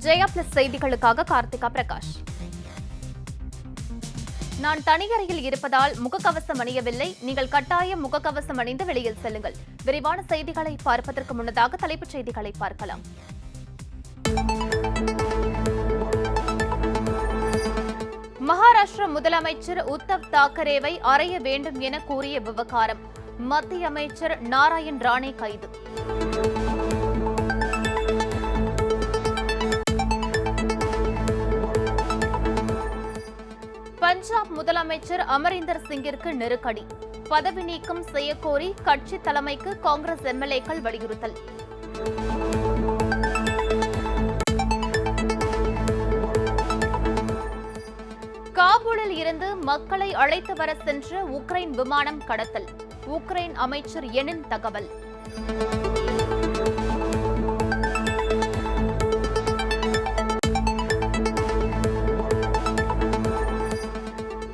Jaya plus செய்திகளுக்காக கார்த்திகா பிரகாஷ். நான் தனியறையில் இருப்பதால் முகக்கவசம் அணியவில்லை. நீங்கள் கட்டாயம் முகக்கவசம் அணிந்து வெளியில் செல்லுங்கள். விரிவான செய்திகளை பார்ப்பதற்கு முன்னதாக தலைப்புச் செய்திகளை பார்க்கலாம். மகாராஷ்டிர முதலமைச்சர் உத்தவ் தாக்கரேவை அறைய வேண்டும் என கூறிய விவகாரம். மத்திய அமைச்சர் நாராயண் ராணே கைது. பஞ்சாப் முதலமைச்சர் அமரிந்தர் சிங்கிற்கு நெருக்கடி. பதவி நீக்கம் செய்யக்கோரி கட்சி தலைமைக்கு காங்கிரஸ் எம்எல்ஏக்கள் வலியுறுத்தல். காபூலில் இருந்து மக்களை அழைத்து வர சென்ற உக்ரைன் விமானம் கடத்தல். உக்ரைன் அமைச்சர் எனின் தகவல்.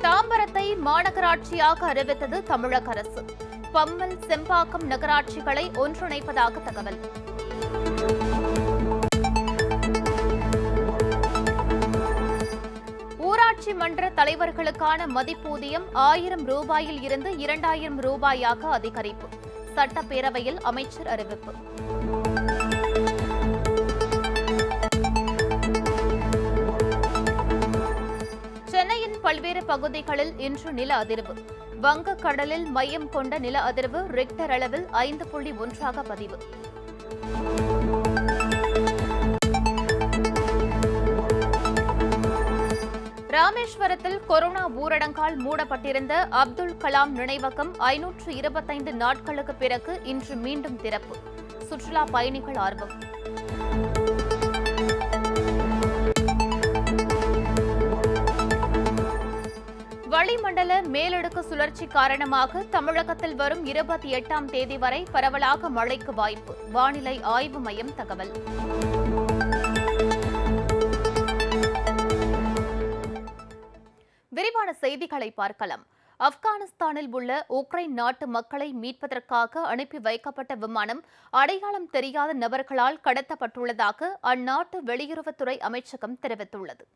தாம்பரத்தை மாநகராட்சியாக அறிவித்தது தமிழக அரசு. பம்மல், செம்பாக்கம் நகராட்சிகளை ஒன்றிணைப்பதாக தகவல். ஊராட்சி மன்ற தலைவர்களுக்கான மதிப்பூதியம் 1000 ரூபாயில் இருந்து 2000 ரூபாயாக அதிகரிப்பு. சட்டப்பேரவையில் அமைச்சர் அறிவிப்பு. சென்னையின் பல்வேறு பகுதிகளில் இன்று நில அதிர்வு. வங்கக்கடலில் மையம் கொண்ட நில அதிர்வு ரிக்டர் அளவில் 5.1 பதிவு. ராமேஸ்வரத்தில் கொரோனா ஊரடங்கால் மூடப்பட்டிருந்த அப்துல் கலாம் நினைவகம் 525 நாட்களுக்கு பிறகு இன்று மீண்டும் திறப்பு. சுற்றுலா பயணிகள் ஆர்வம். வளிமண்டல மேலடுக்கு சுழற்சி காரணமாக தமிழகத்தில் வரும் 28ஆம் தேதி வரை பரவலாக மழைக்கு வாய்ப்பு. வானிலை ஆய்வு மையம் தகவல். விரிவான செய்திகளை பார்க்கலாம். ஆப்கானிஸ்தானில் உள்ள உக்ரைன் நாட்டு மக்களை மீட்பதற்காக அனுப்பி வைக்கப்பட்ட விமானம் அடையாளம் தெரியாத நபர்களால் கடத்தப்பட்டுள்ளதாக அந்நாட்டு வெளியுறவுத்துறை அமைச்சகம் தெரிவித்துள்ளது.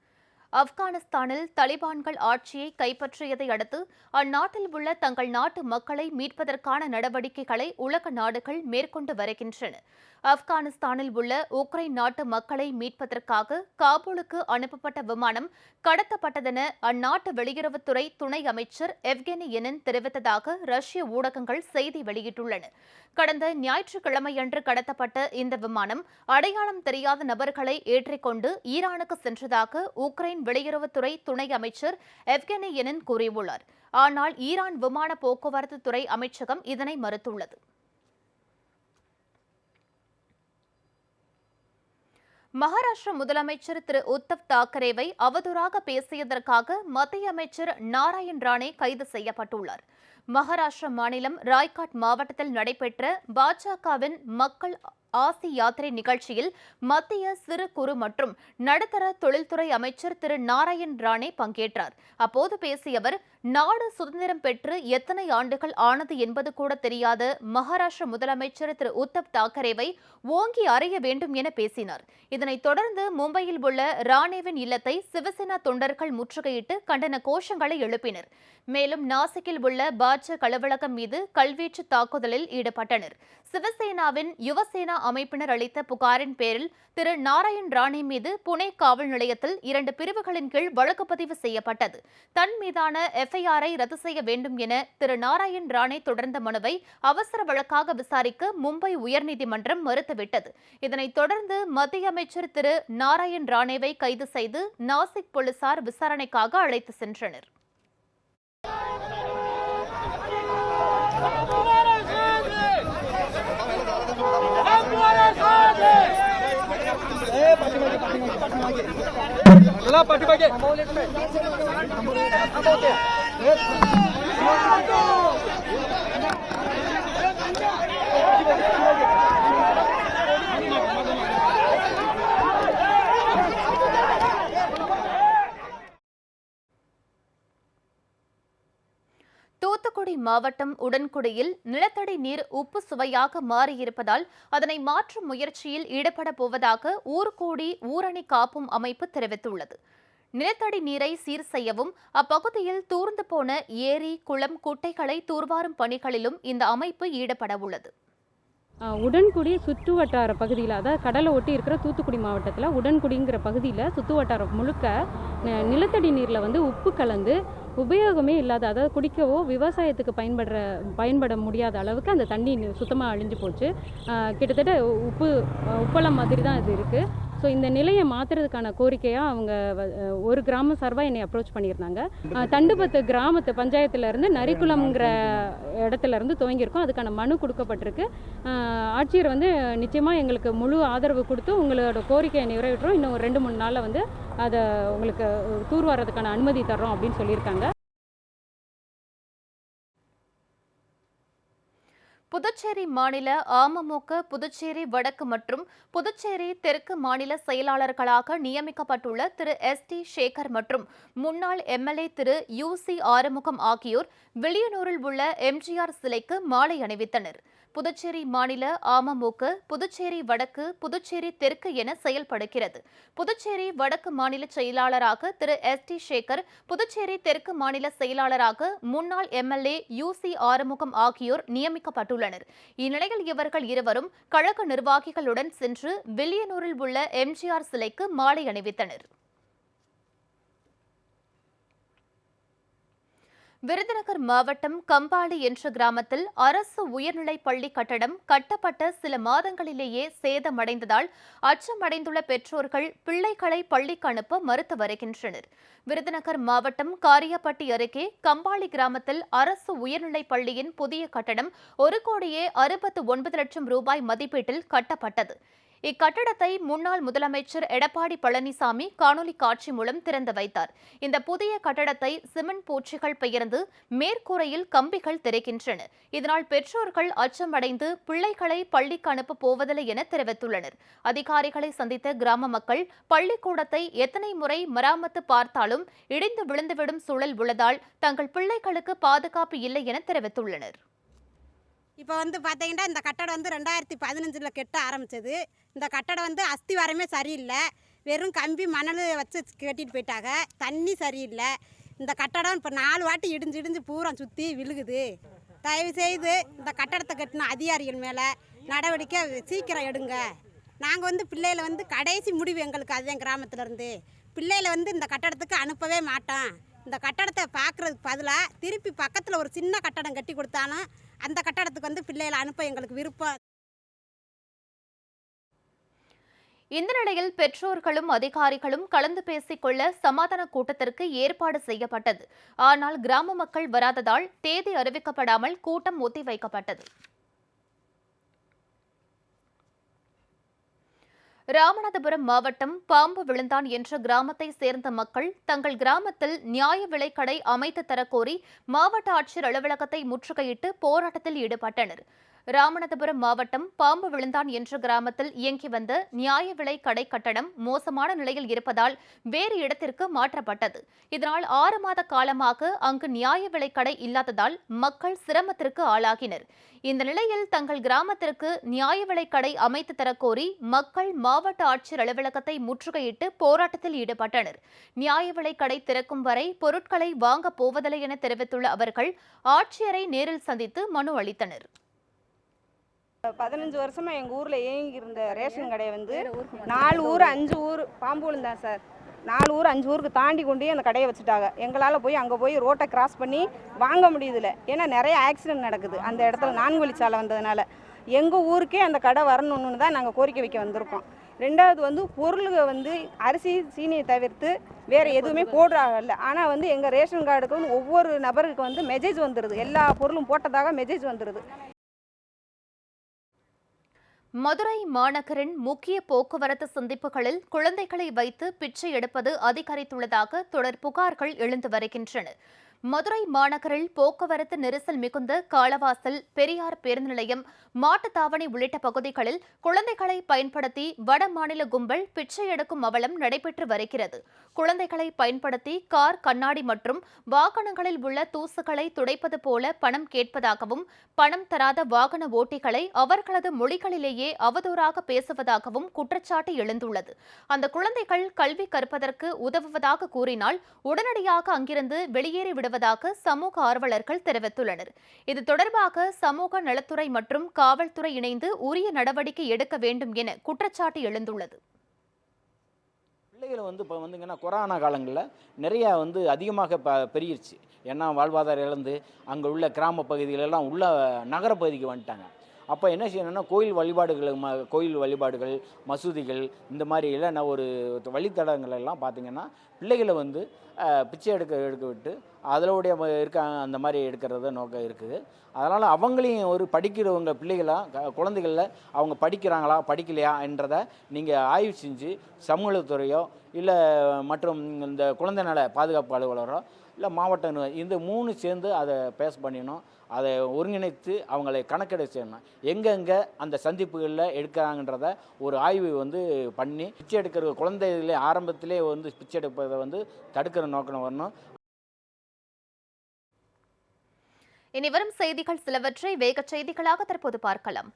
ஆப்கானிஸ்தானில் தலிபான்கள் ஆட்சியை கைப்பற்றியதை அடுத்து அந்நாட்டில் உள்ள தங்கள் நாட்டு மக்களை மீட்பதற்கான நடவடிக்கைகளை உலக நாடுகள் மேற்கொண்டு வருகின்றன. ஆப்கானிஸ்தானில் உள்ள உக்ரைன் நாட்டு மக்களை மீட்பதற்காக காபூலுக்கு அனுப்பப்பட்ட விமானம் கடத்தப்பட்டதென அந்நாட்டு வெளியுறவுத்துறை துணை அமைச்சர் எவ்கெனி எனின் தெரிவித்ததாக ரஷ்ய ஊடகங்கள் செய்தி வெளியிட்டுள்ளன. கடந்த ஞாயிற்றுக்கிழமையன்று கடத்தப்பட்ட இந்த விமானம் அடையாளம் தெரியாத நபர்களை ஏற்றிக்கொண்டு ஈரானுக்கு சென்றதாக உக்ரைன் வெளியுறவுத்துறை துணை அமைச்சர் எவ்கெனி எனின் கூறியுள்ளார். ஆனால் ஈரான் விமான போக்குவரத்து துறை அமைச்சகம் இதனை மறுத்துள்ளது. மகாராஷ்டிர முதலமைச்சர் திரு உத்தவ் தாக்கரேவை அவதூறாக பேசியதற்காக மத்திய அமைச்சர் நாராயண் ராணே கைது செய்யப்பட்டுள்ளார். மகாராஷ்டிர மாநிலம் ராய்காட் மாவட்டத்தில் நடைபெற்ற பாஜகவின் மக்கள் ஆசி யாத்திரை நிகழ்ச்சியில் மத்திய சிறு குறு மற்றும் நடுத்தர தொழில்துறை அமைச்சர் திரு நாராயண் ராணே பங்கேற்றார். அப்போது பேசிய அவர், நாடு சுதந்திரம் பெற்று எத்தனை ஆண்டுகள் ஆனது என்பது கூட தெரியாத மகாராஷ்டிர முதலமைச்சர் திரு உத்தவ் தாக்கரேவை ஓங்கி அறைய வேண்டும் என பேசினார். இதனைத் தொடர்ந்து மும்பையில் உள்ள ராணேவின் இல்லத்தை சிவசேனா தொண்டர்கள் முற்றுகையிட்டு கண்டன கோஷங்களை எழுப்பினர். மேலும் நாசிக்கில் உள்ள பாஜக அலுவலகம் மீது கல்வீச்சு தாக்குதலில் ஈடுபட்டனர். சிவசேனாவின் யுவசேனா அமைப்பினர் அளித்த புகாரின் பேரில் திரு நாராயண் ராணே மீது புனே காவல் நிலையத்தில் 2 பிரிவுகளின் கீழ் வழக்கு பதிவு செய்யப்பட்டது. தன் மீதான எஃப்ஐஆரை ரத்து செய்ய வேண்டும் என திரு நாராயண் ராணே தொடர்ந்த மனுவை அவசர வழக்காக விசாரிக்க மும்பை உயர்நீதிமன்றம் மறுத்துவிட்டது. இதனைத் தொடர்ந்து மத்திய அமைச்சர் திரு நாராயண் ராணேவை கைது செய்து நாசிக் போலீசார் விசாரணைக்காக அழைத்து சென்றனர். தூத்துக்குடி மாவட்டம் உடன்குடியில் நிலத்தடி நீர் உப்பு சுவையாக மாறியிருப்பதால் அதனை மாற்றும் முயற்சியில் ஈடுபட போவதாக ஊர்கூடி ஊரணி காப்பும் அமைப்பு தெரிவித்துள்ளது. நிலத்தடி நீரை சீர் செய்யவும் அப்பகுதியில் தூர்ந்து போன ஏரி, குளம், குட்டைகளை தூர்வாரும் பணிகளிலும் இந்த அமைப்பு ஈடுபட உள்ளது. உடன்குடி சுற்று வட்டார பகுதியில், அதாவது கடலை ஒட்டி இருக்கிற தூத்துக்குடி மாவட்டத்தில் உடன்குடிங்கிற பகுதியில் சுற்று வட்டாரம் முழுக்க நிலத்தடி நீரில் உப்பு கலந்து உபயோகமே இல்லாத, அதாவது குடிக்கவோ விவசாயத்துக்கு பயன்பட முடியாத அளவுக்கு அந்த தண்ணி சுத்தமாக அழிஞ்சு போச்சு. கிட்டத்தட்ட உப்பளம் மாதிரி தான் இது இருக்குது. ஸோ இந்த நிலையை மாற்றுறதுக்கான கோரிக்கையாக அவங்க ஒரு கிராம சார்பாக என்னை அப்ரோச் பண்ணியிருந்தாங்க. தண்டுபத்து கிராமத்து பஞ்சாயத்துலேருந்து நரிக்குளம்ங்கிற இடத்துலேருந்து துவங்கியிருக்கோம். அதுக்கான மனு கொடுக்கப்பட்டிருக்கு. ஆட்சியர் நிச்சயமாக எங்களுக்கு முழு ஆதரவு கொடுத்து உங்களோட கோரிக்கையை நிறைவேற்றோம், இன்னும் ஒரு 2-3 நாளில் அதை உங்களுக்கு தூர்வாரதுக்கான அனுமதி தர்றோம் அப்படின்னு சொல்லியிருக்காங்க. புதுச்சேரி மாநில அமமுக புதுச்சேரி வடக்கு மற்றும் புதுச்சேரி தெற்கு மாநில செயலாளர்களாக நியமிக்கப்பட்டுள்ள திரு ST சேகர் மற்றும் முன்னாள் MLA திரு UC ஆறுமுகம் ஆகியோர் வில்லியனூரில் உள்ள MGR சிலைக்கு மாலை அணிவித்தனர். புதுச்சேரி மாநில அமமுக புதுச்சேரி வடக்கு, புதுச்சேரி தெற்கு என செயல்படுகிறது. புதுச்சேரி வடக்கு மாநில செயலாளராக திரு ST சேகர், புதுச்சேரி தெற்கு மாநில செயலாளராக முன்னாள் MLA UC ஆறுமுகம் ஆகியோர் நியமிக்கப்பட்டுள்ளனர். இந்நிலையில் இவர்கள் இருவரும் கழக நிர்வாகிகளுடன் சென்று வில்லியனூரில் உள்ள MGR சிலைக்கு மாலை அணிவித்தனர். விருதுநகர் மாவட்டம் கம்பாடி என்ற கிராமத்தில் அரசு உயர்நிலைப் பள்ளி கட்டடம் கட்டப்பட்ட சில மாதங்களிலேயே சேதமடைந்ததால் அச்சமடைந்துள்ள பெற்றோர்கள் பிள்ளைகளை பள்ளிக்கு அனுப்ப மறுத்து வருகின்றனர். விருதுநகர் மாவட்டம் காரியப்பட்டி அருகே கம்பாடி கிராமத்தில் அரசு உயர்நிலைப் பள்ளியின் புதிய கட்டடம் 1,69,00,000 ரூபாய் மதிப்பீட்டில் கட்டப்பட்டது. இக்கட்டடத்தை முன்னாள் முதலமைச்சர் எடப்பாடி பழனிசாமி காணொலி காட்சி மூலம் திறந்து வைத்தார். இந்த புதிய கட்டடத்தை சிமெண்ட் பூச்சிகள் பெயர்ந்து மேற்கூரையில் கம்பிகள் தெரிக்கின்றன. இதனால் பெற்றோர்கள் அச்சமடைந்து பிள்ளைகளை பள்ளிக்கு அனுப்ப போவதில்லை என தெரிவித்துள்ளனர். அதிகாரிகளை சந்தித்த கிராம மக்கள் பள்ளிக்கூடத்தை எத்தனை முறை மராமத்து பார்த்தாலும் இடிந்து விழுந்துவிடும் சூழல் உள்ளதால் தங்கள் பிள்ளைகளுக்கு பாதுகாப்பு இல்லை என தெரிவித்துள்ளனர். இப்போ பார்த்தீங்கன்னா இந்த கட்டடம் 2015 கெட்ட ஆரம்பித்தது. இந்த கட்டடம் அஸ்திவாரமே சரியில்லை. வெறும் கம்பி மணல் வச்சு கட்டிட்டு போயிட்டாங்க. தண்ணி சரியில்லை. இந்த கட்டடம் இப்போ 4 வாட்டி இடிஞ்சு பூரா சுற்றி விழுகுது. தயவுசெய்து இந்த கட்டடத்தை கட்டின அதிகாரிகள் மேலே நடவடிக்கை சீக்கிரம் எடுங்க. நாங்கள் பிள்ளைகளை கடைசி முடிவு எங்களுக்கு அதுதான். கிராமத்துலேருந்து பிள்ளைகளை இந்த கட்டடத்துக்கு அனுப்பவே மாட்டோம். இந்த கட்டடத்தை பார்க்குறதுக்கு பதிலாக திருப்பி பக்கத்தில் ஒரு சின்ன கட்டடம் கட்டி கொடுத்தாலும் அந்த கட்டடத்துக்கு பிள்ளைகளை அனுப்ப எங்களுக்கு விருப்பம். இந்த நிலையில் பெற்றோர்களும் அதிகாரிகளும் கலந்து பேசிக்கொள்ள சமாதான கூட்டத்திற்கு ஏற்பாடு செய்யப்பட்டது. ஆனால் கிராம மக்கள் வராததால் தேதி அறிவிக்கப்படாமல் கூட்டம் ஒத்திவைக்கப்பட்டது. ராமநாதபுரம் மாவட்டம் பாம்பு விழுந்தான் என்ற கிராமத்தை சேர்ந்த மக்கள் தங்கள் கிராமத்தில் நியாய விலைக்கடை அமைத்து தரக்கோரி மாவட்ட ஆட்சியர் அலுவலகத்தை முற்றுகையிட்டு போராட்டத்தில் ஈடுபட்டனர். ராமநாதபுரம் மாவட்டம் பாம்பு விழுந்தான் என்ற கிராமத்தில் இயங்கி வந்த நியாய விலை கடை கட்டடம் மோசமான நிலையில் இருப்பதால் வேறு இடத்திற்கு மாற்றப்பட்டது. இதனால் 6 மாத காலமாக அங்கு நியாய விலை கடை இல்லாததால் மக்கள் சிரமத்திற்கு ஆளாகினர். இந்த நிலையில் தங்கள் கிராமத்திற்கு நியாய விலை கடை அமைத்து தரக்கோரி மக்கள் மாவட்ட ஆட்சியர் அலுவலகத்தை முற்றுகையிட்டு போராட்டத்தில் ஈடுபட்டனர். நியாய விலை கடை திறக்கும் வரை பொருட்களை வாங்கப் போவதில்லை என தெரிவித்துள்ள அவர்கள் ஆட்சியரை நேரில் சந்தித்து மனு அளித்தனர். 15 வருஷமா எங்கள் ஊரில் இயங்கி இருந்த ரேஷன் கடையை 4 ஊர் 5 ஊர் பாம்பு விழுந்தான் சார். 4 ஊர் 5 ஊருக்கு தாண்டி கொண்டு அந்த கடையை வச்சுட்டாங்க. எங்களால் அங்கே போய் ரோட்டை கிராஸ் பண்ணி வாங்க முடியுதில்ல. ஏன்னா நிறைய ஆக்சிடென்ட் நடக்குது அந்த இடத்துல. 4 வழிச்சாலை வந்ததுனால எங்கள் ஊருக்கே அந்த கடை வரணும்னு தான் நாங்கள் கோரிக்கை வைக்க வந்திருக்கோம். ரெண்டாவது பொருளுக அரிசி சீனியை தவிர்த்து வேறு எதுவுமே போடுறாங்கல்ல. ஆனால் எங்கள் ரேஷன் கார்டுக்கு ஒவ்வொரு நபருக்கு மெசேஜ் வந்துடுது. எல்லா பொருளும் போட்டதாக மெசேஜ் வந்துடுது. மதுரை மாநகரின் முக்கிய போக்குவரத்து சந்திப்புகளில் குழந்தைகளை வைத்து பிச்சை எடுப்பது அதிகரித்துள்ளதாக தொடர் புகார்கள் எழுந்து வருகின்றன. மதுரை மாநகரில் போக்குவரத்து நெரிசல் மிகுந்த காளவாசல், பெரியார் பேருந்து நிலையம், மாட்டுத்தாவணி உள்ளிட்ட பகுதிகளில் குழந்தைகளை பயன்படுத்தி வட மாநில கும்பல் பிச்சை எடுக்கும் அவலம் நடைபெற்று வருகிறது. குழந்தைகளை பயன்படுத்தி கார் கண்ணாடி மற்றும் வாகனங்களில் உள்ள தூசுகளை துடைப்பது போல பணம் கேட்பதாகவும், பணம் தராத வாகன ஓட்டிகளை அவர்களது மொழிகளிலேயே அவதூறாக பேசுவதாகவும் குற்றச்சாட்டு எழுந்துள்ளது. அந்த குழந்தைகள் கல்வி கற்பதற்கு உதவுவதாக கூறினால் உடனடியாக அங்கிருந்து வெளியேறி விடுவதாக சமூக ஆர்வலர்கள் தெரிவித்துள்ளனர். இது தொடர்பாக சமூக நலத்துறை மற்றும் காவல்துறை இணைந்து உரிய நடவடிக்கை எடுக்க வேண்டும் என குற்றச்சாட்டு எழுந்துள்ளது. பிள்ளைகளை இப்போ வந்துங்கன்னா கொரோனா காலங்களில் நிறையா அதிகமாக பெருகிருச்சு. ஏன்னா வாழ்வாதாரம் இழந்து அங்கே உள்ள கிராம பகுதிகளெல்லாம் உள்ள நகர பகுதிக்கு வந்துட்டாங்க. அப்போ என்ன செய்யணும்னா கோயில் வழிபாடுகள், மசூதிகள், இந்த மாதிரி இல்லைன்னா ஒரு வழித்தடங்கள் எல்லாம் பார்த்திங்கன்னா பிள்ளைகளை பிச்சை எடுக்க விட்டு அதோடைய அந்த மாதிரி எடுக்கிறத நோக்கம் இருக்குது. அதனால் அவங்களையும் ஒரு படிக்கிறவங்க பிள்ளைகளாக குழந்தைகளில் அவங்க படிக்கிறாங்களா படிக்கலையா என்றதை நீங்கள் ஆய்வு செஞ்சு சமூகத்துறையோ இல்லை மற்றும் இந்த குழந்தை நல பாதுகாப்பு அலுவலரோ இல்லை மாவட்ட இந்த 3 சேர்ந்து அதை பேஸ் பண்ணிடணும். அதை ஒருங்கிணைத்து அவங்களை கணக்கெடு செய்யணும். எங்கெங்கே அந்த சந்திப்புகளில் எடுக்கிறாங்கன்றத ஒரு ஆய்வு பண்ணி பிச்சை எடுக்கிற குழந்தைகளே ஆரம்பத்திலே பிச்சை எடுப்பதை தடுக்கிற நோக்கம் வரணும். இனி வரும் செய்திகள் சிலவற்றை வேக செய்திகளாக தற்போது பார்க்கலாம்.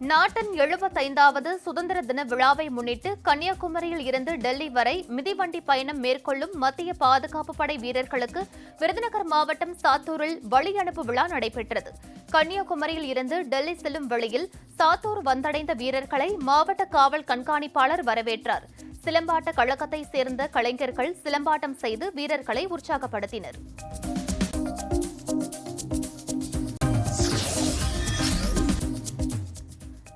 நாட்டின் 75வது சுதந்திர தின விழாவை முன்னிட்டு கன்னியாகுமரியில் இருந்து டெல்லி வரை மிதிவண்டி பயணம் மேற்கொள்ளும் மத்திய பாதுகாப்பு படை வீரர்களுக்கு விருதுநகர் மாவட்டம் சாத்தூரில் வழி அனுப்பு விழா நடைபெற்றது. கன்னியாகுமரியில் இருந்து டெல்லி செல்லும் வழியில் சாத்தூர் வந்தடைந்த வீரர்களை மாவட்ட காவல் கண்காணிப்பாளர் வரவேற்றார். சிலம்பாட்ட கழகத்தை சேர்ந்த கலைஞர்கள் சிலம்பாட்டம் செய்து வீரர்களை உற்சாகப்படுத்தினர்.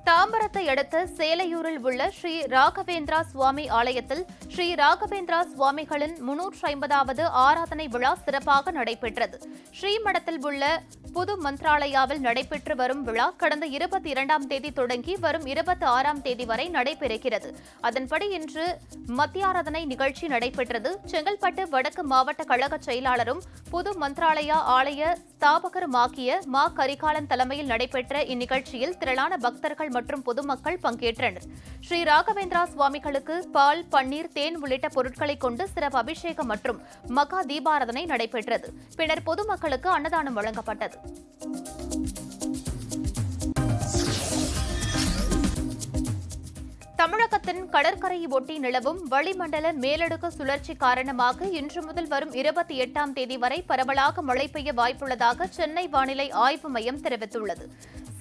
தாம்பரத்தை அடுத்த சேலையூரில் உள்ள ஸ்ரீ ராகவேந்திரா சுவாமி ஆலயத்தில் ஸ்ரீ ராகவேந்திரா சுவாமிகளின் 350வது ஆராதனை விழா சிறப்பாக நடைபெற்றது. ஸ்ரீமடத்தில் உள்ள புது மந்த்ராலயாவில் நடைபெற்று வரும் விழா கடந்த 22ஆம் தேதி தொடங்கி வரும் 26ஆம் தேதி வரை நடைபெறுகிறது. அதன்படி இன்று மத்தியாராதனை நிகழ்ச்சி நடைபெற்றது. செங்கல்பட்டு வடக்கு மாவட்ட கழக செயலாளரும் புது மந்த்ராலயா ஆலய ஸ்தாபகருமாகிய மா கரிகாலன் தலைமையில் நடைபெற்ற இந்நிகழ்ச்சியில் திரளான பக்தர்கள் மற்றும் பொதுமக்கள் பங்கேற்றனர். ஸ்ரீ ராகவேந்திரா சுவாமிகளுக்கு பால், பன்னீர், தேன் உள்ளிட்ட பொருட்களை கொண்டு சிறப்பு அபிஷேகம் மற்றும் மகா தீபாராதனை நடைபெற்றது. பின்னர் பொதுமக்களுக்கு அன்னதானம் வழங்கப்பட்டது. தமிழகத்தின் கடற்கரையை ஒட்டி நிலவும் வளிமண்டல மேலடுக்கு சுழற்சி காரணமாக இன்று முதல் வரும் 28ஆம் தேதி வரை பரவலாக மழை பெய்ய வாய்ப்புள்ளதாக சென்னை வானிலை ஆய்வு மையம் தெரிவித்துள்ளது.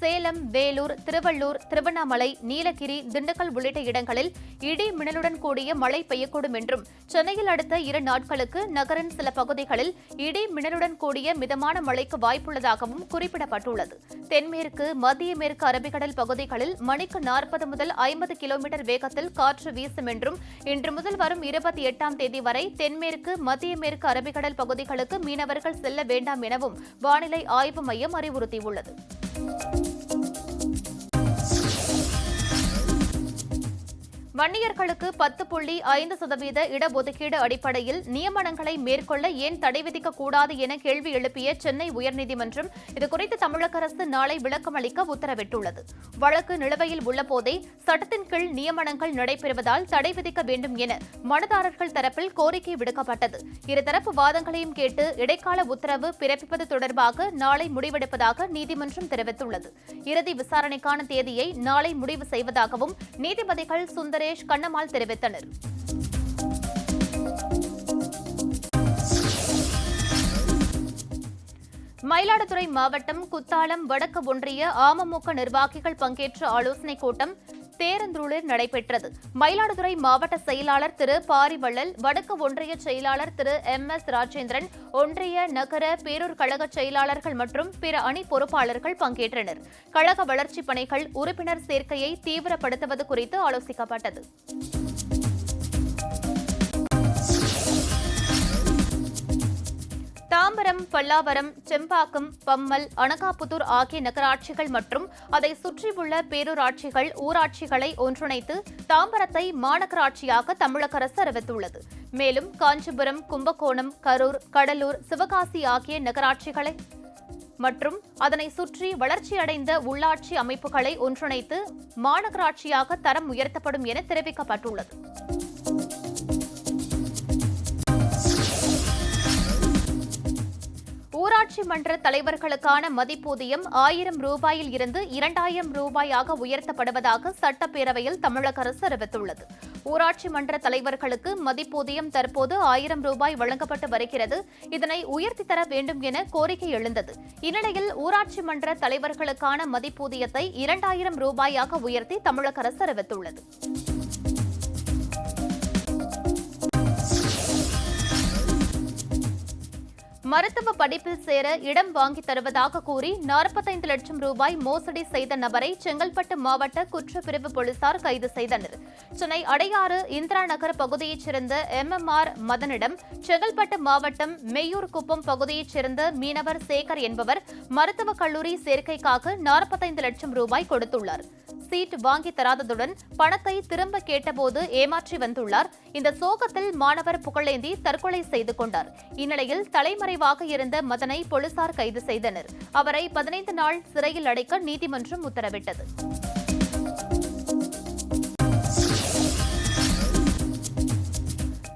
சேலம், வேலூர், திருவள்ளூர், திருவண்ணாமலை, நீலகிரி, திண்டுக்கல் உள்ளிட்ட இடங்களில் இடி மின்னலுடன் கூடிய மழை பெய்யக்கூடும் என்றும், சென்னையில் அடுத்த 2 நாட்களுக்கு நகரின் சில பகுதிகளில் இடி மின்னலுடன் கூடிய மிதமான மழைக்கு வாய்ப்புள்ளதாகவும் குறிப்பிடப்பட்டுள்ளது. தென்மேற்கு, மத்திய மேற்கு அரபிக்கடல் பகுதிகளில் மணிக்கு 40 முதல் 50 கிலோமீட்டர் வேகத்தில் காற்று வீசும் என்றும், இன்று முதல் வரும் 28ஆம் தேதி வரை தென்மேற்கு, மத்திய மேற்கு அரபிக்கடல் பகுதிகளுக்கு மீனவர்கள் செல்ல வேண்டாம் எனவும் வானிலை ஆய்வு மையம் அறிவுறுத்தியுள்ளது. வன்னியர்களுக்கு 10.5% இடஒதுக்கீடு அடிப்படையில் நியமனங்களை மேற்கொள்ள ஏன் தடை விதிக்கக்கூடாது என கேள்வி எழுப்பிய சென்னை உயர்நீதிமன்றம் இதுகுறித்து தமிழக அரசு நாளை விளக்கம் அளிக்க உத்தரவிட்டுள்ளது. வழக்கு நிலுவையில் உள்ளபோதே சட்டத்தின் கீழ் நியமனங்கள் நடைபெறுவதால் தடை விதிக்க வேண்டும் என மனுதாரர்கள் தரப்பில் கோரிக்கை விடுக்கப்பட்டது. இருதரப்பு வாதங்களையும் கேட்டு இடைக்கால உத்தரவு பிறப்பிப்பது தொடர்பாக நாளை முடிவெடுப்பதாக நீதிமன்றம் தெரிவித்துள்ளது. இறுதி விசாரணைக்கான தேதியை நாளை முடிவு செய்வதாகவும் நீதிபதிகள் சுந்தரேஷ், கண்ணம்மாள் தெரிவித்தனர். மயிலாடுதுறை மாவட்டம் குத்தாலம் வடக்கு ஒன்றிய அமமுக நிர்வாகிகள் பங்கேற்ற ஆலோசனைக் கூட்டம் தேரந்தூரில் நடைபெற்றது. மயிலாடுதுறை மாவட்ட செயலாளர் திரு பாரிவள்ளல், வடக்கு ஒன்றிய செயலாளர் திரு MS ராஜேந்திரன், ஒன்றிய நகர பேரூர் கழக செயலாளர்கள் மற்றும் பிற அணி பொறுப்பாளர்கள் பங்கேற்றனர். கழக வளர்ச்சிப் பணிகள், உறுப்பினர் சேர்க்கையை தீவிரப்படுத்துவது குறித்து ஆலோசிக்கப்பட்டது. தாம்பரம், பல்லாவரம், செம்பாக்கம், பம்மல், அனகாபுத்தூர் ஆகிய நகராட்சிகள் மற்றும் அதை சுற்றியுள்ள பேரூராட்சிகள், ஊராட்சிகளை ஒன்றிணைத்து தாம்பரத்தை மாநகராட்சியாக தமிழக அரசு அறிவித்துள்ளது. மேலும் காஞ்சிபுரம், கும்பகோணம், கரூர், கடலூர், சிவகாசி ஆகிய நகராட்சிகளை மற்றும் அதனை சுற்றி வளர்ச்சியடைந்த உள்ளாட்சி அமைப்புகளை ஒன்றிணைத்து மாநகராட்சியாக தரம் உயர்த்தப்படும் என தெரிவிக்கப்பட்டுள்ளது. ஊராட்சி மன்ற தலைவர்களுக்கான மதிப்பூதியம் 1000 ரூபாயில் இருந்து 2000 ரூபாயாக உயர்த்தப்படுவதாக சட்டப்பேரவையில் தமிழக அரசு அறிவித்துள்ளது. ஊராட்சி மன்ற தலைவர்களுக்கு மதிப்பூதியம் தற்போது 1000 ரூபாய் வழங்கப்பட்டு வருகிறது. இதனை உயர்த்தி தர வேண்டும் என கோரிக்கை எழுந்தது. இந்நிலையில் ஊராட்சி மன்ற தலைவர்களுக்கான மதிப்பூதியத்தை 2000 ரூபாயாக உயர்த்தி தமிழக அரசு அறிவித்துள்ளது. மருத்துவ படிப்பில் சேர இடம் வாங்கி தருவதாக கூறி 45 லட்சம் ரூபாய் மோசடி செய்த நபரை செங்கல்பட்டு மாவட்ட குற்றப்பிரிவு போலீசார் கைது செய்தனர். சென்னை அடையாறு இந்திரா நகர் பகுதியைச் சேர்ந்த MMR மதனிடம் செங்கல்பட்டு மாவட்டம் மெய்யூர்குப்பம் பகுதியைச் சேர்ந்த மீனவர் சேகர் என்பவர் மருத்துவக் கல்லூரி சேர்க்கைக்காக 45 லட்சம் ரூபாய் கொடுத்துள்ளார். சீட் வாங்கி தராததுடன் பணத்தை திரும்ப கேட்டபோது ஏமாற்றி வந்துள்ளார். இந்த சோகத்தில் மாணவர் புகழேந்தி தற்கொலை செய்து கொண்டார். இந்நிலையில் தலைமறைவாக இருந்த மதனை போலீசார் கைது செய்தனர். அவரை 15 நாள் சிறையில் அடைக்க நீதிமன்றம் உத்தரவிட்டது.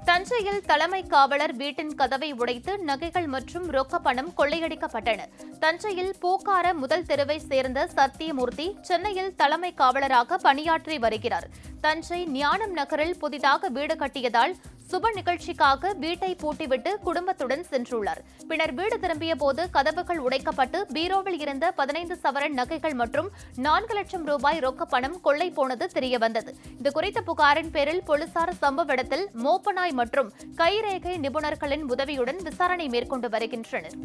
தஞ்சையில் தலைமை காவலர் வீட்டின் கதவை உடைத்து நகைகள் மற்றும் ரொக்க பணம் கொள்ளையடிக்கப்பட்டன. தஞ்சையில் பூக்கார முதல் தெருவை சேர்ந்த சத்தியமூர்த்தி சென்னையில் தலைமை காவலராக பணியாற்றி வருகிறார். தஞ்சை ஞானம் நகரில் புதிதாக வீடு கட்டியதால் சுப நிகழ்ச்சிக்காக வீட்டை பூட்டிவிட்டு குடும்பத்துடன் சென்றுள்ளார். பின்னர் வீடு திரும்பிய போது கதவுகள் உடைக்கப்பட்டு பீரோவில் இருந்த 15 சவரன் நகைகள் மற்றும் 4 லட்சம் ரூபாய் ரொக்க பணம் கொள்ளை போனது தெரியவந்தது. இதுகுறித்த புகாரின் பேரில் போலீசார் சம்பவ இடத்தில் மோப்பநாய் மற்றும் கைரேகை நிபுணர்களின் உதவியுடன் விசாரணை மேற்கொண்டு வருகின்றனர்.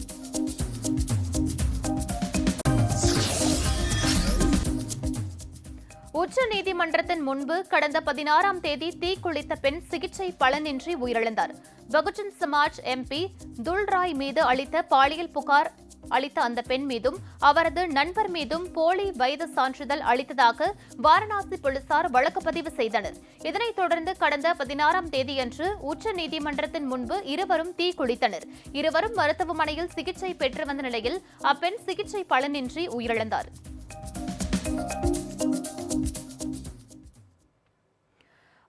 உச்சநீதிமன்றத்தின் முன்பு கடந்த 16ஆம் தேதி தீக்குளித்த பெண் சிகிச்சை பலனின்றி உயிரிழந்தார். பகுஜன் சமாஜ் MP துல்ராய் மீது அளித்த பாலியல் புகார் அளித்த அந்த பெண் மீதும் அவரது நண்பர் மீதும் போலி வயது சான்றிதழ் அளித்ததாக வாரணாசி போலீசார் வழக்கு பதிவு செய்தனர். இதனைத் தொடர்ந்து கடந்த 16ஆம் தேதியன்று உச்சநீதிமன்றத்தின் முன்பு இருவரும் தீக்குளித்தனர். இருவரும் மருத்துவமனையில் சிகிச்சை பெற்று வந்த நிலையில் அப்பெண் சிகிச்சை பலனின்றி உயிரிழந்தார்.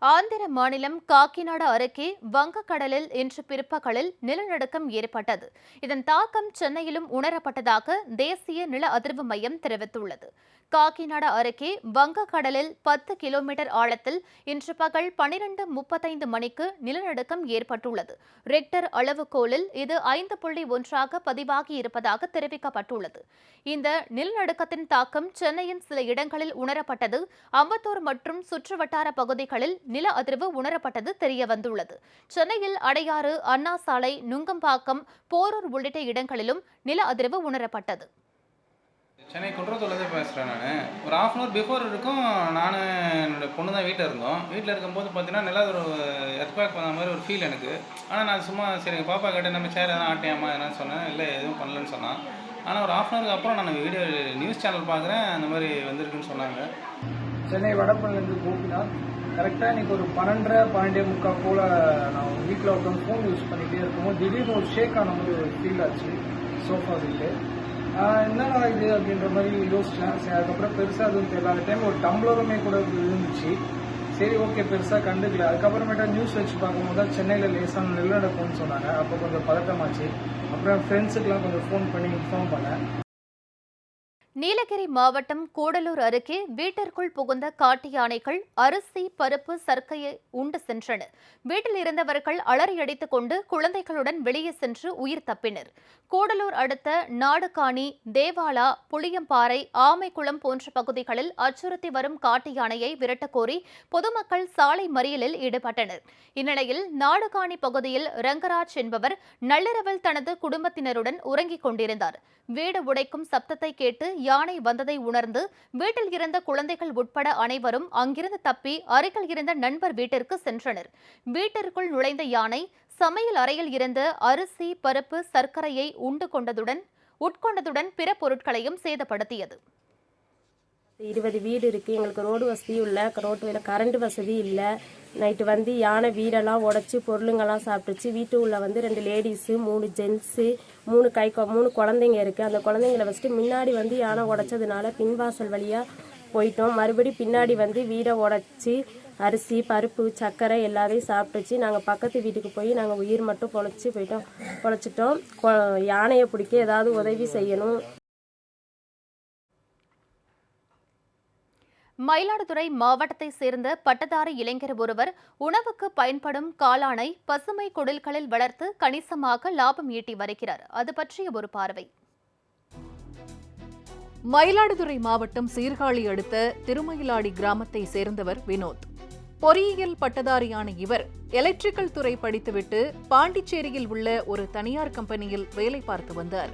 ஆந்திர மாநிலம் காக்கிநாடா அருகே வங்கக்கடலில் இன்று பிற்பகலில் நிலநடுக்கம் ஏற்பட்டது. இதன் தாக்கம் சென்னையிலும் உணரப்பட்டதாக தேசிய நில அதிர்வு மையம் தெரிவித்துள்ளது. காக்கிநாடா அருகே வங்கக்கடலில் 10 கிலோமீட்டர் ஆழத்தில் இன்று பகல் 12:35 மணிக்கு நிலநடுக்கம் ஏற்பட்டுள்ளது. ரெக்டர் அளவுகோலில் இது 5.1 பதிவாகி இருப்பதாக தெரிவிக்கப்பட்டுள்ளது. இந்த நிலநடுக்கத்தின் தாக்கம் சென்னையின் சில இடங்களில் உணரப்பட்டது. அம்பத்தூர் மற்றும் சுற்றுவட்டார பகுதிகளில் நில அதிர்வு உணரப்பட்டது தெரியவந்துள்ளது. சென்னையில் அடையாறு, அண்ணா சாலை, நுங்கம்பாக்கம், போரூர் உள்ளிட்ட இடங்களிலும் நில அதிர்வு உணரப்பட்டது. சென்னை குன்றத்தூர்லேருந்து பேசுகிறேன். நான் ஒரு 1/2 அன் அவர் பிஃபோர் இருக்கும். நான் என்னோடய பொண்ணு தான் வீட்டில் இருந்தோம். வீட்டில் இருக்கும்போது பார்த்தீங்கன்னா நல்லா ஒரு எர்த்குவேக் பண்ண மாதிரி ஒரு ஃபீல் எனக்கு. ஆனால் நான் சும்மா சரி எங்கள் பாப்பா கேட்டு நம்ம சேர் எதாவது ஆட்டியாமா என்னன்னு சொன்னேன். இல்லை எதுவும் பண்ணலன்னு சொன்னான். ஆனால் ஒரு 1/2 அன் அவருக்கு அப்புறம் நான் வீடியோ நியூஸ் சேனல் பார்க்குறேன், அந்த மாதிரி வந்திருக்குன்னு சொன்னாங்க. சென்னை வடபழனிலேருந்து கோபிநாத். கரெக்டாக இன்றைக்கி ஒரு 12:30 போல் நான் வீட்டில் உட்காந்து ஃபோன் யூஸ் பண்ணிகிட்டே இருக்கும்போது திடீர்னு ஒரு ஷேக் ஆன மாதிரி ஒரு ஃபீல் ஆச்சு சோஃபா சீட்டு. என்னடா இது அப்படின்ற மாதிரி யோசிச்சேன். சரி, அதுக்கப்புறம் பெருசாக அதுவும் தெரியல. அந்த டைம் ஒரு டம்ளருமே கூட இருந்துச்சு. சரி, ஓகே, பெருசாக கண்டுக்கல. அதுக்கப்புறமேட்டா நியூஸ் வச்சு பார்க்கும்போது தான் சென்னையில் லேசான நிலநடுக்கம்னு சொன்னாங்க. அப்போ கொஞ்சம் பதட்டமாச்சு. அப்புறம் ஃப்ரெண்ட்ஸுக்கெலாம் கொஞ்சம் ஃபோன் பண்ணி இன்ஃபார்ம் பண்ணேன். நீலகிரி மாவட்டம் கூடலூர் அருகே வீட்டிற்குள் புகுந்த காட்டு யானைகள் அரிசி, பருப்பு, சர்க்கையை உண்டு சென்றன. வீட்டில் இருந்தவர்கள் அலறியடித்துக் கொண்டு குழந்தைகளுடன் வெளியே சென்று உயிர் தப்பினர். கூடலூர் அடுத்த நாடுகாணி, தேவாலா, புளியம்பாறை, ஆமைக்குளம் போன்ற பகுதிகளில் அச்சுறுத்தி வரும் காட்டு யானையை விரட்டக்கோரி பொதுமக்கள் சாலை மறியலில் ஈடுபட்டனர். இந்நிலையில் நாடுகாணி பகுதியில் ரங்கராஜ் என்பவர் நள்ளிரவில் தனது குடும்பத்தினருடன் உறங்கிக் கொண்டிருந்தார். வீடு உடைக்கும் சப்தத்தை கேட்டு யானை வந்ததை உணர்ந்து வீட்டில் இருந்த குழந்தைகள் உட்பட அனைவரும் அங்கிருந்து தப்பி அருகில் இருந்த நண்பர் வீட்டிற்கு சென்றனர். வீட்டிற்குள் நுழைந்த யானை சமையல் அறையில் இருந்த அரிசி, பருப்பு, சர்க்கரையை உட்கொண்டதுடன் பிற பொருட்களையும் சேதப்படுத்தியது. 20 வீடு இருக்குது. எங்களுக்கு ரோடு வசதியும் இல்லை, ரோட்டு கரண்ட் வசதி இல்லை. நைட்டு வந்து யானை வீடெல்லாம் உடச்சி பொருளுங்கெல்லாம் சாப்பிட்டுச்சு. வீட்டு உள்ள வந்து 2 லேடிஸு 3 ஜென்ஸு 3 குழந்தைங்க இருக்குது. அந்த குழந்தைங்கள வச்சுட்டு முன்னாடி வந்து யானை உடச்சதுனால பின்வாசல் வழியாக போயிட்டோம். மறுபடி பின்னாடி வந்து வீடை உடச்சி அரிசி பருப்பு சர்க்கரை எல்லாத்தையும் சாப்பிட்டுச்சு. நாங்கள் பக்கத்து வீட்டுக்கு போய் நாங்கள் உயிர் மட்டும் பொழைச்சிட்டோம். யானையை பிடிக்க ஏதாவது உதவி செய்யணும். மயிலாடுதுறை மாவட்டத்தை சேர்ந்த பட்டதாரி இளைஞர் ஒருவர் உணவுக்கு பயன்படும் காளானை பசுமை குடில்களில் வளர்த்து கணிசமாக லாபம் ஈட்டி வருகிறார். அது பற்றிய ஒரு பார்வை. மயிலாடுதுறை மாவட்டம் சீர்காழி அடுத்த திருமயிலாடி கிராமத்தை சேர்ந்தவர் வினோத். பொறியியல் பட்டதாரியான இவர் எலக்ட்ரிக்கல் துறை படித்துவிட்டு பாண்டிச்சேரியில் உள்ள ஒரு தனியார் கம்பெனியில் வேலை பார்த்து வந்தார்.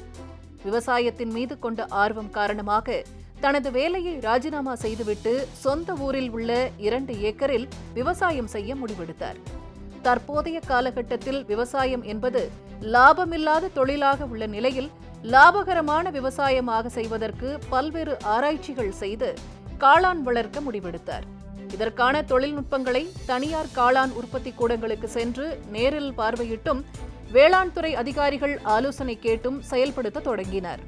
விவசாயத்தின் மீது கொண்ட ஆர்வம் காரணமாக தனது வேலையை ராஜினாமா செய்துவிட்டு சொந்த ஊரில் உள்ள 2 ஏக்கரில் விவசாயம் செய்ய முடிவெடுத்தார். தற்போதைய காலகட்டத்தில் விவசாயம் என்பது லாபமில்லாத தொழிலாக உள்ள நிலையில் லாபகரமான விவசாயமாக செய்வதற்கு பல்வேறு ஆராய்ச்சிகள் செய்து காளான் வளர்க்க முடிவெடுத்தார். இதற்கான தொழில்நுட்பங்களை தனியார் காளான் உற்பத்தி கூடங்களுக்கு சென்று நேரில் பார்வையிட்டும் வேளாண் துறை அதிகாரிகள் ஆலோசனை கேட்டும் செயல்படுத்த தொடங்கினார்.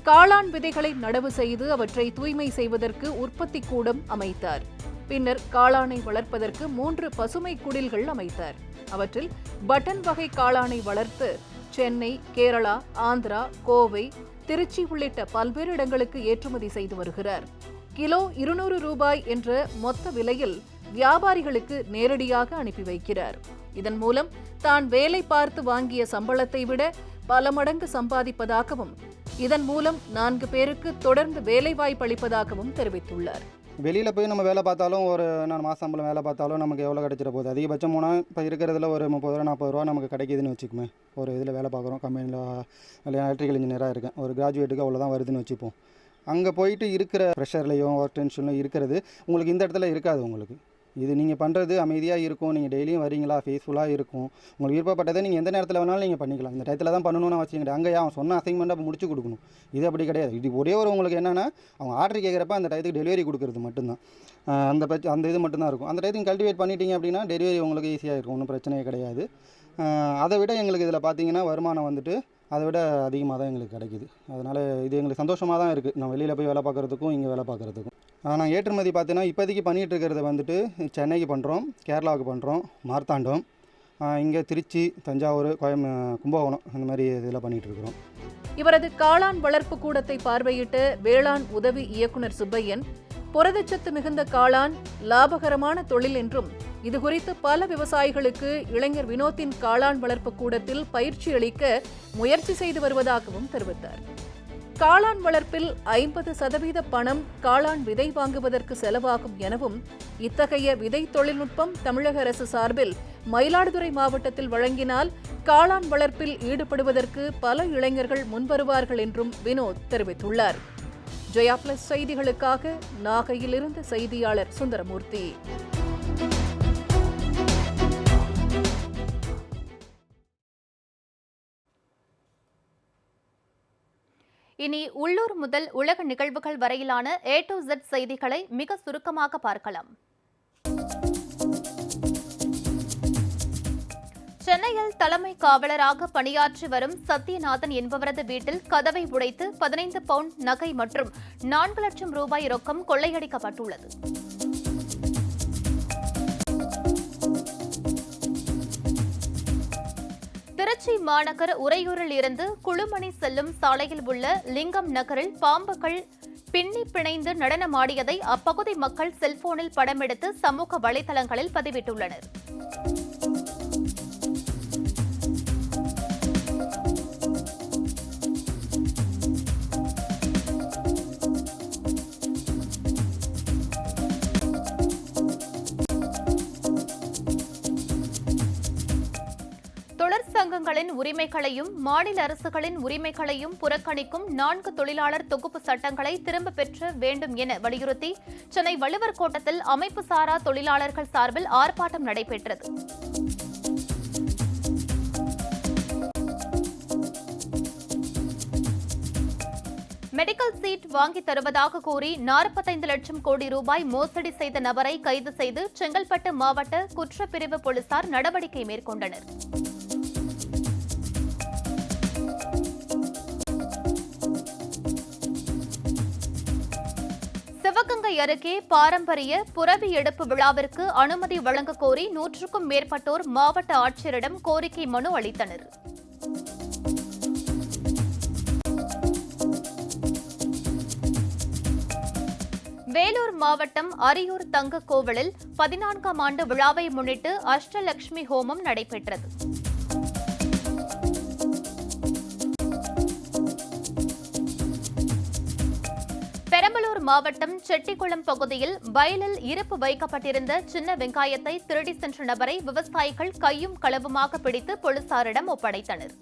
காளான் விதைகளை நடவு செய்து அவற்றை தூய்மை செய்வதற்கு உற்பத்தி கூடம் அமைத்தார். பின்னர் காளானை வளர்ப்பதற்கு 3 பசுமை குடில்கள் அமைத்தார். அவற்றில் பட்டன் வகை காளானை வளர்த்து சென்னை, கேரளா, ஆந்திரா, கோவை, திருச்சி உள்ளிட்ட பல்வேறு இடங்களுக்கு ஏற்றுமதி செய்து வருகிறார். கிலோ 200 ரூபாய் என்ற மொத்த விலையில் வியாபாரிகளுக்கு நேரடியாக அனுப்பி வைக்கிறார். இதன் மூலம் தான் வேலை பார்த்து வாங்கிய சம்பளத்தை விட பல மடங்கு சம்பாதிப்பதாகவும் இதன் மூலம் 4 பேருக்கு தொடர்ந்து வேலைவாய்ப்பு அளிப்பதாகவும் தெரிவித்துள்ளார். வெளியில் போய் நம்ம வேலை பார்த்தாலும் ஒரு மாத சம்பளம் வேலை பார்த்தாலும் நமக்கு எவ்வளோ கிடைச்சிட போகுது. அதிகபட்சம் போனால் இப்போ இருக்கிறதுல ஒரு 30 ரூபா 40 ரூபா நமக்கு கிடைக்கிதுன்னு வச்சுக்குமே. ஒரு இதில் வேலை பார்க்குறோம், கம்பெனியில் எலக்ட்ரிக்கல் இன்ஜினியராக இருக்கேன். ஒரு கிராஜுவேட்டுக்கு அவ்வளோதான் வருதுன்னு வச்சுப்போம். அங்கே போயிட்டு இருக்கிற ப்ரெஷர்லையும் ஒர்க் டென்ஷன்லையும் இருக்கிறது உங்களுக்கு இந்த இடத்துல இருக்காது. உங்களுக்கு இது நீங்கள் பண்ணுறது அமைதியாக இருக்கும். நீங்கள் டெய்லியும் வரீங்களா, ஃபேஸ்ஃபுல்லாக இருக்கும். உங்களுக்கு விருப்பப்பட்டதை நீங்கள் எந்த நேரத்தில் வேணாலும் நீங்கள் பண்ணிக்கலாம். இந்த டயத்தில் தான் பண்ணணும்னு அவசியம் கிடையாது. அங்கே அவன் சொன்ன அசைன்மெண்ட்டை அப்போ முடிச்சு கொடுக்கணும். இது அப்படி கிடையாது. இது ஒரே ஒரு உங்களுக்கு என்னென்னா அவங்க ஆர்டர் கேட்குறப்ப அந்த டயத்துக்கு டெலிவரி கொடுக்குறது மட்டும்தான். அந்த இது மட்டும்தான் இருக்கும். அந்த டயத்துக்கு கல்டிவேட் பண்ணிட்டீங்க அப்படின்னா டெலிவரி உங்களுக்கு ஈஸியாக இருக்கும். ஒன்றும் பிரச்சனையே கிடையாது. அதை விட எங்களுக்கு இதில் பார்த்தீங்கன்னா வருமானம் வந்துட்டு அதை விட அதிகமாக தான் எங்களுக்கு கிடைக்குது. அதனால் இது எங்களுக்கு சந்தோஷமாக தான் இருக்குது. நான் வெளியில் போய் வேலை பார்க்குறதுக்கும் இங்கே வேலை பார்க்குறதுக்கும். நான் ஏற்றுமதி பார்த்தீங்கன்னா இப்போதைக்கு பண்ணிகிட்டு இருக்கிறத வந்துட்டு சென்னைக்கு பண்ணுறோம், கேரளாவுக்கு பண்ணுறோம், மார்த்தாண்டம், இங்கே திருச்சி, தஞ்சாவூர், கும்பகோணம் இந்த மாதிரி இதில் பண்ணிகிட்ருக்குறோம். இவரது காளான் வளர்ப்பு கூடத்தை பார்வையிட்ட வேளாண் உதவி இயக்குநர் சுப்பையன் புரதச்சத்து மிகுந்த காளான் லாபகரமான தொழில் என்றும் இதுகுறித்து பல விவசாயிகளுக்கு இளைஞர் வினோத்தின் காளான் வளர்ப்பு கூடத்தில் பயிற்சி அளிக்க முயற்சி செய்து வருவதாகவும் தெரிவித்தார். காளான் வளர்ப்பில் 50% பணம் காளான் விதை வாங்குவதற்கு செலவாகும் எனவும் இத்தகைய விதை தொழில்நுட்பம் தமிழக அரசு சார்பில் மயிலாடுதுறை மாவட்டத்தில் வழங்கினால் காளான் வளர்ப்பில் ஈடுபடுவதற்கு பல இளைஞர்கள் முன்வருவார்கள் என்றும் வினோத் தெரிவித்துள்ளார். ஜெயா பிளஸ் செய்திகளுக்காக நாகையிலிருந்து செய்தியாளர் சுந்தரமூர்த்தி. இனி உள்ளூர் முதல் உலக நிகழ்வுகள் வரையிலான A to Z செய்திகளை மிக சுருக்கமாக பார்க்கலாம். சென்னையில் தலைமை காவலராக பணியாற்றி வரும் சத்யநாதன் என்பவரது வீட்டில் கதவை உடைத்து 15 பவுண்ட் நகை மற்றும் 4 லட்சம் ரூபாய் ரொக்கம் கொள்ளையடிக்கப்பட்டுள்ளது. திருச்சி மாநகர் உறையூரில் இருந்து குழுமணி செல்லும் சாலையில் உள்ள லிங்கம் நகரில் பாம்புகள் பின்னி பிணைந்து நடனமாடியதை அப்பகுதி மக்கள் செல்போனில் படமெடுத்து சமூக வலைதளங்களில் பதிவிட்டுள்ளனர். தொழிற்சங்கங்களின் உரிமைகளையும் மாநில அரசுகளின் உரிமைகளையும் புறக்கணிக்கும் 4 தொழிலாளர் தொகுப்பு சட்டங்களை திரும்ப பெற்ற வேண்டும் என வலியுறுத்தி சென்னை வள்ளுவர் கோட்டத்தில் அமைப்பு சாரா தொழிலாளர்கள் சார்பில் ஆர்ப்பாட்டம் நடைபெற்றது. மெடிக்கல் சீட் வாங்கி தருவதாக கூறி 45 லட்சம் கோடி ரூபாய் மோசடி செய்த நபரை கைது செய்து செங்கல்பட்டு மாவட்ட குற்றப்பிரிவு போலீசார் நடவடிக்கை மேற்கொண்டனர். சிவகங்கை அருகே பாரம்பரிய புரவி எடுப்பு விழாவிற்கு அனுமதி வழங்க கோரி 100க்கும் மேற்பட்டோர் மாவட்ட ஆட்சியரிடம் கோரிக்கை மனு அளித்தனர். வேலூர் மாவட்டம் அரியூர் தங்க கோவிலில் 14ஆம் ஆண்டு விழாவை முன்னிட்டு அஷ்டலட்சுமி ஹோமம் நடைபெற்றது. பெரம்பலூர் மாவட்டம் செட்டிக்குளம் பகுதியில் வயலில் இருப்பு வைக்கப்பட்டிருந்த சின்ன வெங்காயத்தை திருடி சென்ற நபரை விவசாயிகள் கையும் களவுமாக பிடித்து போலீசாரிடம் ஒப்படைத்தனர்.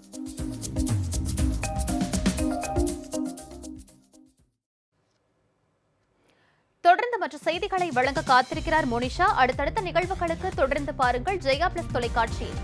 தொடர்ந்து மற்ற செய்திகளை வழங்க காத்திருக்கிறார் மோனிஷா. அடுத்தடுத்த நிகழ்வுகளுக்கு தொடர்ந்து பாருங்கள் ஜெயா பிளஸ் தொலைக்காட்சியில்.